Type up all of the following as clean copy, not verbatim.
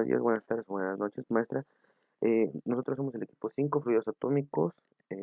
buenos días, buenas tardes, buenas noches, maestra. Nosotros somos el equipo 5 fluidos atómicos.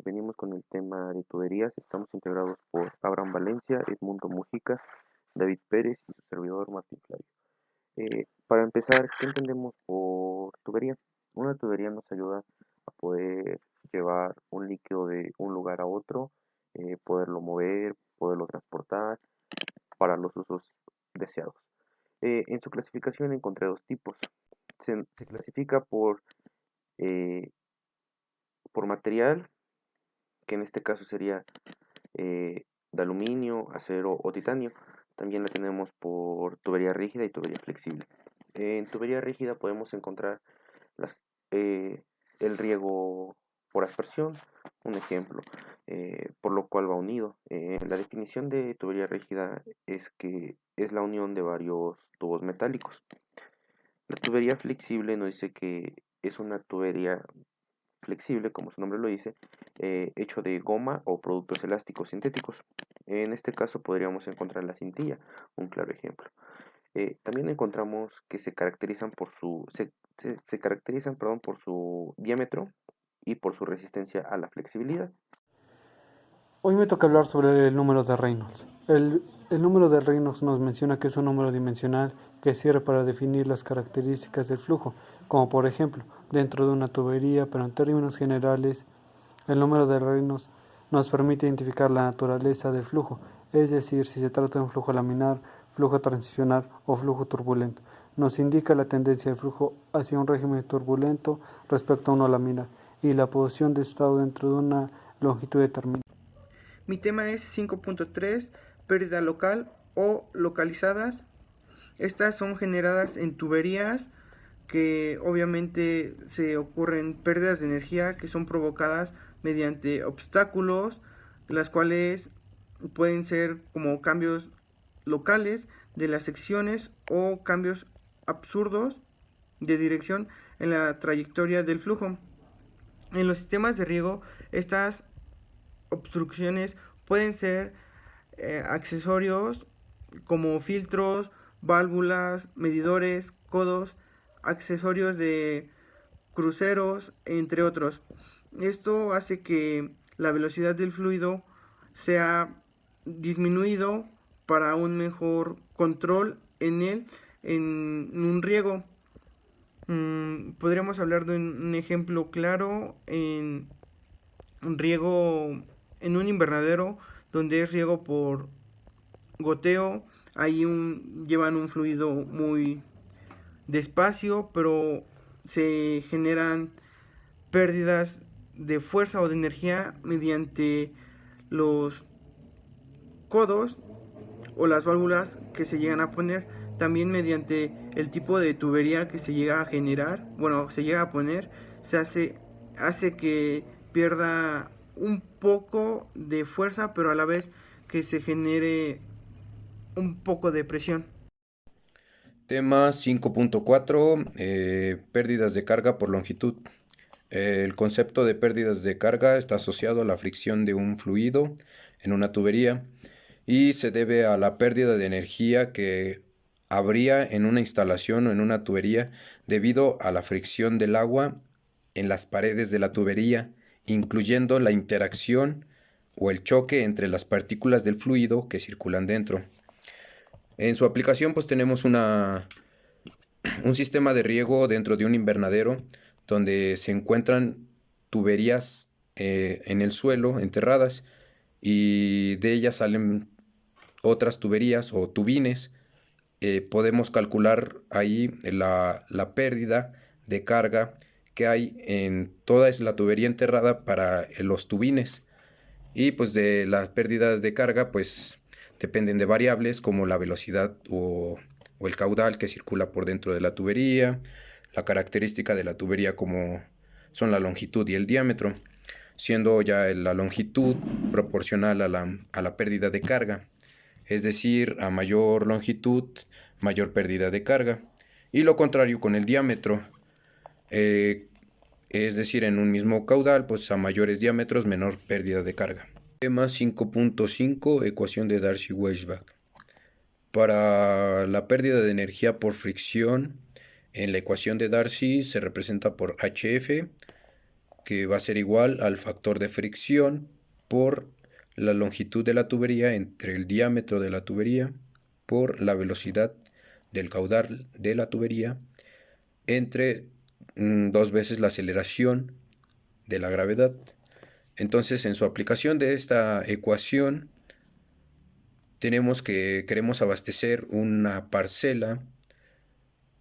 Venimos con el tema de tuberías. Estamos integrados por Abraham Valencia, Edmundo Mujica, David Pérez y su servidor Martín Flavio. Para empezar, ¿qué entendemos por tubería? Una tubería nos ayuda a poder llevar un líquido de un lugar a otro, poderlo mover, poderlo transportar para los usos deseados. En su clasificación encontré dos tipos. Se clasifica eh, por material, que en este caso sería de aluminio, acero o titanio. También la tenemos por tubería rígida y tubería flexible. En tubería rígida podemos encontrar las, eh, el riego por aspersión, un ejemplo, por lo cual va unido. La definición de tubería rígida es que es la unión de varios tubos metálicos. La tubería flexible nos dice que es una tubería flexible, como su nombre lo dice, hecho de goma o productos elásticos sintéticos. En este caso podríamos encontrar la cintilla, un claro ejemplo. También encontramos que se caracterizan, perdón, por su diámetro y por su resistencia a la flexibilidad. Hoy me toca hablar sobre el número de Reynolds. El número de Reynolds nos menciona que es un número dimensional que sirve para definir las características del flujo, como por ejemplo, dentro de una tubería, pero en términos generales, el número de Reynolds nos permite identificar la naturaleza del flujo, es decir, si se trata de un flujo laminar, flujo transicional o flujo turbulento. Nos indica la tendencia del flujo hacia un régimen turbulento respecto a uno laminar y la posición de estado dentro de una longitud determinada. Mi tema es 5.3, pérdida local o localizadas. Estas son generadas en tuberías que obviamente se ocurren pérdidas de energía que son provocadas mediante obstáculos, las cuales pueden ser como cambios locales de las secciones o cambios absurdos de dirección en la trayectoria del flujo. En los sistemas de riego, estas obstrucciones pueden ser accesorios como filtros, válvulas, medidores, codos, accesorios de cruceros, entre otros. Esto hace que la velocidad del fluido sea disminuido para un mejor control en él en un riego. Podríamos hablar de un ejemplo claro en un riego en un invernadero donde es riego por goteo. Ahí llevan un fluido muy despacio, pero se generan pérdidas de fuerza o de energía mediante los codos o las válvulas que se llegan a poner, también mediante el tipo de tubería que se llega a generar, bueno, se llega a poner, hace que pierda un poco de fuerza, pero a la vez que se genere un poco de presión. Tema 5.4, pérdidas de carga por longitud. El concepto de pérdidas de carga está asociado a la fricción de un fluido en una tubería y se debe a la pérdida de energía que habría en una instalación o en una tubería debido a la fricción del agua en las paredes de la tubería, incluyendo la interacción o el choque entre las partículas del fluido que circulan dentro. En su aplicación pues tenemos un sistema de riego dentro de un invernadero donde se encuentran tuberías en el suelo enterradas y de ellas salen otras tuberías o tubines. Podemos calcular ahí la pérdida de carga que hay en toda la tubería enterrada para los tubines. Y pues de la pérdida de carga pues dependen de variables como la velocidad o el caudal que circula por dentro de la tubería, la característica de la tubería como son la longitud y el diámetro, siendo ya la longitud proporcional a la pérdida de carga, es decir, a mayor longitud, mayor pérdida de carga, y lo contrario con el diámetro, es decir, en un mismo caudal, pues a mayores diámetros, menor pérdida de carga. Tema 5.5, ecuación de Darcy-Weisbach. Para la pérdida de energía por fricción En la ecuación de Darcy se representa por HF, que va a ser igual al factor de fricción por la longitud de la tubería entre el diámetro de la tubería por la velocidad del caudal de la tubería entre 2 veces la aceleración de la gravedad. Entonces, en su aplicación de esta ecuación, tenemos que queremos abastecer una parcela,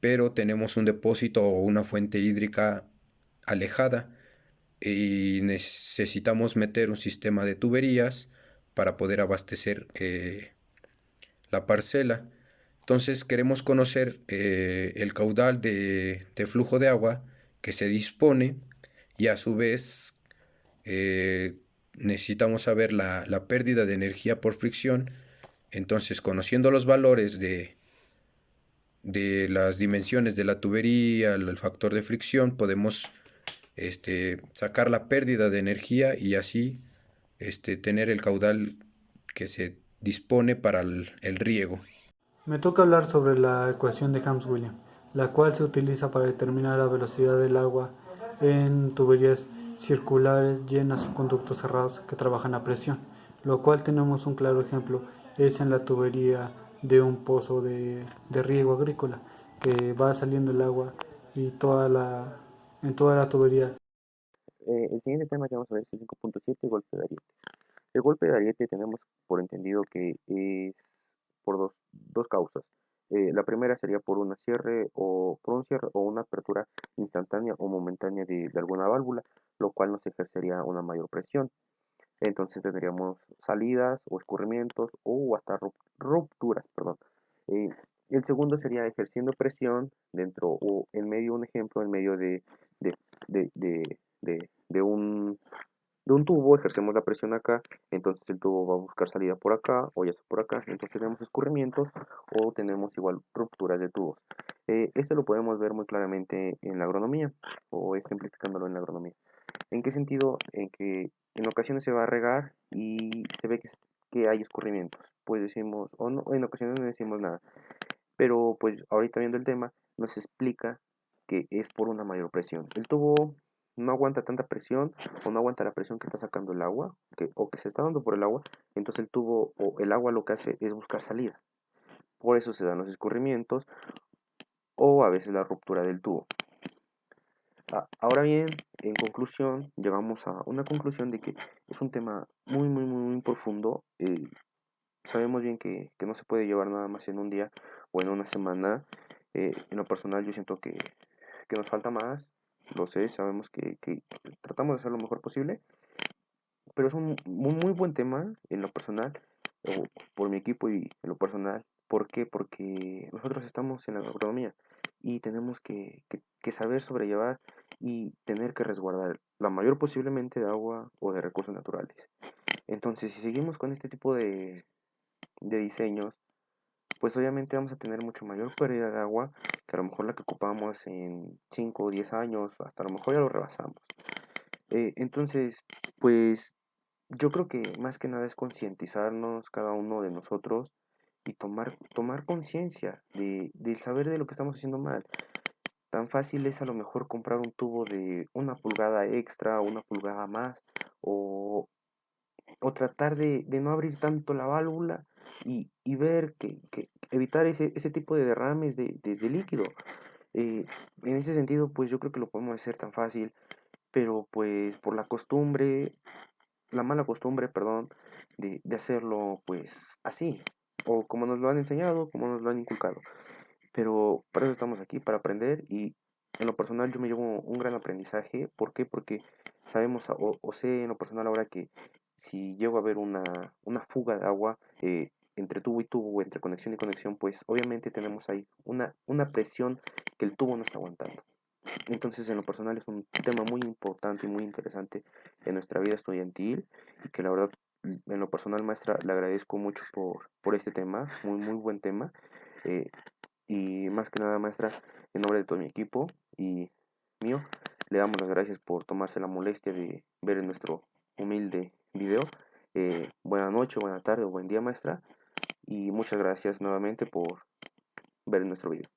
pero tenemos un depósito o una fuente hídrica alejada y necesitamos meter un sistema de tuberías para poder abastecer la parcela. Entonces queremos conocer el caudal de flujo de agua que se dispone y a su vez necesitamos saber la pérdida de energía por fricción. Entonces, conociendo los valores de las dimensiones de la tubería, el factor de fricción, podemos sacar la pérdida de energía y así tener el caudal que se dispone para el riego. Me toca hablar sobre la ecuación de Helmholtz-Williams, la cual se utiliza para determinar la velocidad del agua en tuberías circulares llenas o conductos cerrados que trabajan a presión, lo cual tenemos un claro ejemplo, es en la tubería de un pozo de riego agrícola, que va saliendo el agua y en toda la tubería. El siguiente tema que vamos a ver es el 5.7, golpe de ariete. El golpe de ariete tenemos por entendido que es por dos causas. La primera sería por un cierre o una apertura instantánea o momentánea de alguna válvula, lo cual nos ejercería una mayor presión. Entonces tendríamos salidas o escurrimientos o hasta rupturas, perdón. Eh, el segundo sería ejerciendo presión dentro o en medio, un ejemplo, en medio de, de, de, de un tubo, ejercemos la presión acá, entonces el tubo va a buscar salida por acá o ya sea por acá, entonces tenemos escurrimientos o tenemos igual rupturas de tubos. Esto lo podemos ver muy claramente en la agronomía o ejemplificándolo en la agronomía. ¿En qué sentido? En que en ocasiones se va a regar y se ve que hay escurrimientos. Pues decimos, o no, en ocasiones no decimos nada. Pero pues ahorita viendo el tema, nos explica que es por una mayor presión. El tubo no aguanta tanta presión o no aguanta la presión que está sacando el agua o que se está dando por el agua. Entonces el tubo o el agua lo que hace es buscar salida. Por eso se dan los escurrimientos o a veces la ruptura del tubo. Ahora bien, en conclusión, llegamos a una conclusión de que es un tema muy, muy, muy, muy profundo. Sabemos bien que no se puede llevar nada más en un día o en una semana. En lo personal yo siento que nos falta más, lo sé, sabemos que tratamos de hacer lo mejor posible, pero es un muy buen tema en lo personal, o por mi equipo y en lo personal. ¿Por qué? Porque nosotros estamos en la agronomía y tenemos que saber sobrellevar y tener que resguardar la mayor posiblemente de agua o de recursos naturales. Entonces, si seguimos con este tipo de diseños, pues obviamente vamos a tener mucho mayor pérdida de agua que a lo mejor la que ocupamos en 5 o 10 años, hasta a lo mejor ya lo rebasamos. Entonces, pues yo creo que más que nada es concientizarnos cada uno de nosotros y tomar conciencia del saber de lo que estamos haciendo mal. Tan fácil es a lo mejor comprar un tubo de 1 pulgada extra, 1 pulgada más, o, o tratar de no abrir tanto la válvula y ver que evitar ese tipo de derrames de líquido. En ese sentido, pues yo creo que lo podemos hacer tan fácil, pero pues por la mala costumbre, perdón, de hacerlo pues así, o como nos lo han enseñado, como nos lo han inculcado. Pero para eso estamos aquí, para aprender y en lo personal yo me llevo un gran aprendizaje. ¿Por qué? Porque sabemos o sé en lo personal ahora que si llego a ver una fuga de agua entre tubo y tubo, entre conexión y conexión, pues obviamente tenemos ahí una presión que el tubo no está aguantando. Entonces, en lo personal es un tema muy importante y muy interesante en nuestra vida estudiantil y que la verdad, en lo personal, maestra, le agradezco mucho por este tema, muy, muy buen tema. Eh, y más que nada, maestra, en nombre de todo mi equipo y mío, le damos las gracias por tomarse la molestia de ver en nuestro humilde video. Buena noche, buena tarde o buen día, maestra. Y muchas gracias nuevamente por ver nuestro video.